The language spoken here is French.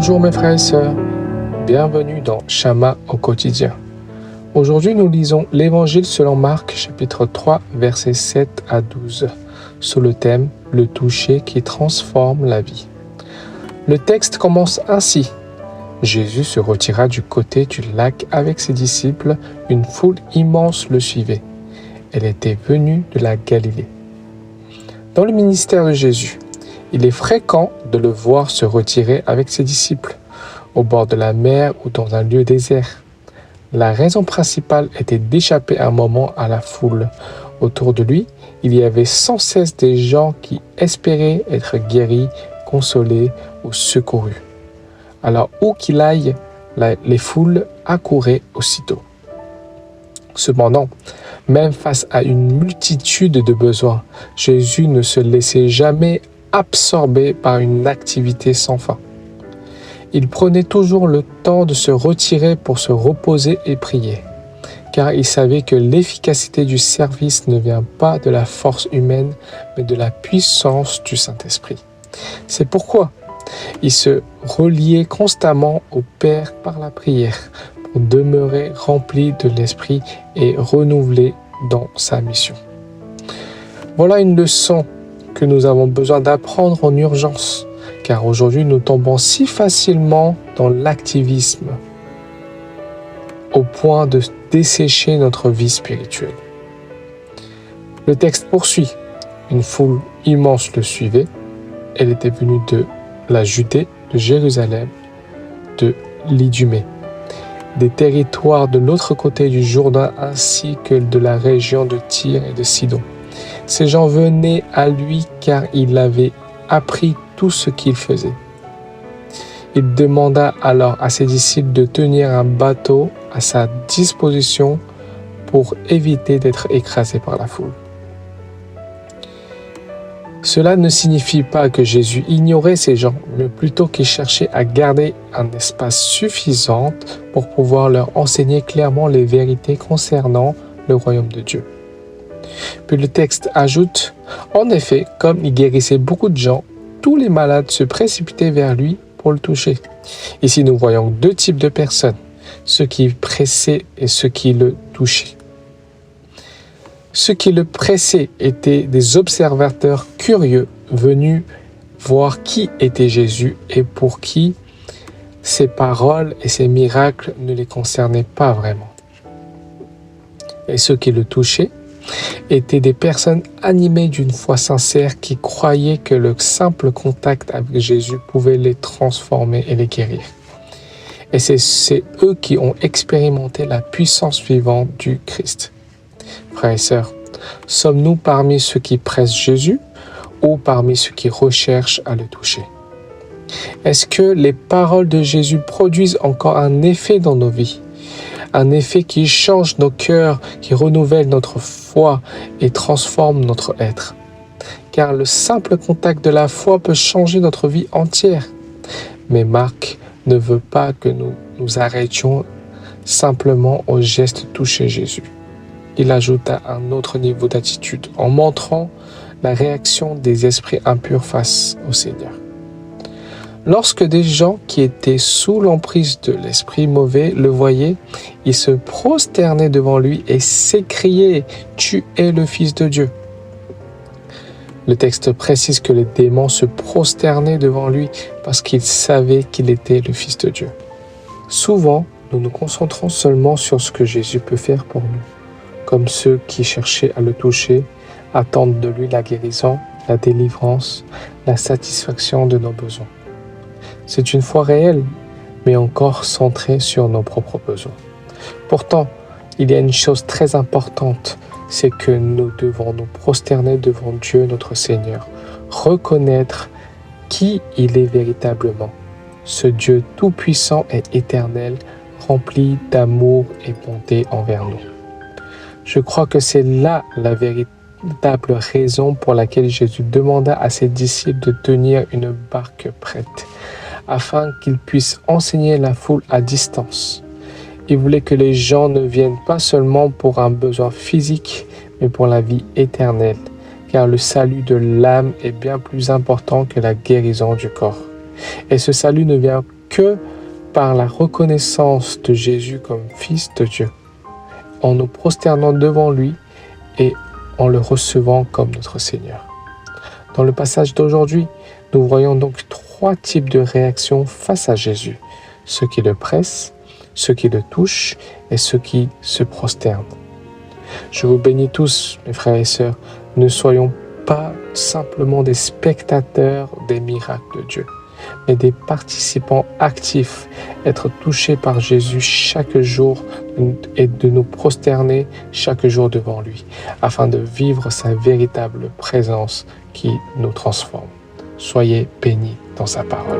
Bonjour mes frères et sœurs, bienvenue dans Chama au quotidien. Aujourd'hui nous lisons l'Évangile selon Marc chapitre 3 versets 7 à 12 sous le thème « Le toucher qui transforme la vie ». Le texte commence ainsi. Jésus se retira du côté du lac avec ses disciples, une foule immense le suivait. Elle était venue de la Galilée. Dans le ministère de Jésus, il est fréquent de le voir se retirer avec ses disciples, au bord de la mer ou dans un lieu désert. La raison principale était d'échapper un moment à la foule. Autour de lui, il y avait sans cesse des gens qui espéraient être guéris, consolés ou secourus. Alors où qu'il aille, les foules accouraient aussitôt. Cependant, même face à une multitude de besoins, Jésus ne se laissait jamais absorbé par une activité sans fin. Il prenait toujours le temps de se retirer pour se reposer et prier, car il savait que l'efficacité du service ne vient pas de la force humaine, mais de la puissance du Saint-Esprit. C'est pourquoi il se reliait constamment au Père par la prière, pour demeurer rempli de l'Esprit et renouvelé dans sa mission. Voilà une leçon que nous avons besoin d'apprendre en urgence, car aujourd'hui nous tombons si facilement dans l'activisme, au point de dessécher notre vie spirituelle. Le texte poursuit. Une foule immense le suivait. Elle était venue de la Judée, de Jérusalem, de l'Idumée, des territoires de l'autre côté du Jourdain ainsi que de la région de Tyr et de Sidon. Ces gens venaient à lui car il avait appris tout ce qu'il faisait. Il demanda alors à ses disciples de tenir un bateau à sa disposition pour éviter d'être écrasés par la foule. Cela ne signifie pas que Jésus ignorait ces gens, mais plutôt qu'il cherchait à garder un espace suffisant pour pouvoir leur enseigner clairement les vérités concernant le royaume de Dieu. Puis le texte ajoute, en effet, comme il guérissait beaucoup de gens, tous les malades se précipitaient vers lui pour le toucher. Ici, nous voyons deux types de personnes, ceux qui pressaient et ceux qui le touchaient. Ceux qui le pressaient étaient des observateurs curieux venus voir qui était Jésus et pour qui ses paroles et ses miracles ne les concernaient pas vraiment. Et ceux qui le touchaient étaient des personnes animées d'une foi sincère qui croyaient que le simple contact avec Jésus pouvait les transformer et les guérir. Et c'est eux qui ont expérimenté la puissance vivante du Christ. Frères et sœurs, sommes-nous parmi ceux qui pressent Jésus ou parmi ceux qui recherchent à le toucher? Est-ce que les paroles de Jésus produisent encore un effet dans nos vies? Un effet qui change nos cœurs, qui renouvelle notre foi et transforme notre être. Car le simple contact de la foi peut changer notre vie entière. Mais Marc ne veut pas que nous nous arrêtions simplement au geste toucher Jésus. Il ajoute un autre niveau d'attitude en montrant la réaction des esprits impurs face au Seigneur. Lorsque des gens qui étaient sous l'emprise de l'esprit mauvais le voyaient, ils se prosternaient devant lui et s'écriaient « Tu es le Fils de Dieu ». Le texte précise que les démons se prosternaient devant lui parce qu'ils savaient qu'il était le Fils de Dieu. Souvent, nous nous concentrons seulement sur ce que Jésus peut faire pour nous, comme ceux qui cherchaient à le toucher, attendent de lui la guérison, la délivrance, la satisfaction de nos besoins. C'est une foi réelle, mais encore centrée sur nos propres besoins. Pourtant, il y a une chose très importante, c'est que nous devons nous prosterner devant Dieu notre Seigneur, reconnaître qui il est véritablement, ce Dieu tout-puissant et éternel, rempli d'amour et bonté envers nous. Je crois que c'est là la véritable raison pour laquelle Jésus demanda à ses disciples de tenir une barque prête, afin qu'ils puissent enseigner la foule à distance. Il voulait que les gens ne viennent pas seulement pour un besoin physique, mais pour la vie éternelle, car le salut de l'âme est bien plus important que la guérison du corps. Et ce salut ne vient que par la reconnaissance de Jésus comme Fils de Dieu, en nous prosternant devant lui et en le recevant comme notre Seigneur. Dans le passage d'aujourd'hui, nous voyons donc 3 types de réactions face à Jésus. Ceux qui le pressent, ceux qui le touchent et ceux qui se prosternent. Je vous bénis tous, mes frères et sœurs. Ne soyons pas simplement des spectateurs des miracles de Dieu, mais des participants actifs, être touchés par Jésus chaque jour et de nous prosterner chaque jour devant lui, afin de vivre sa véritable présence qui nous transforme. Soyez bénis dans sa parole.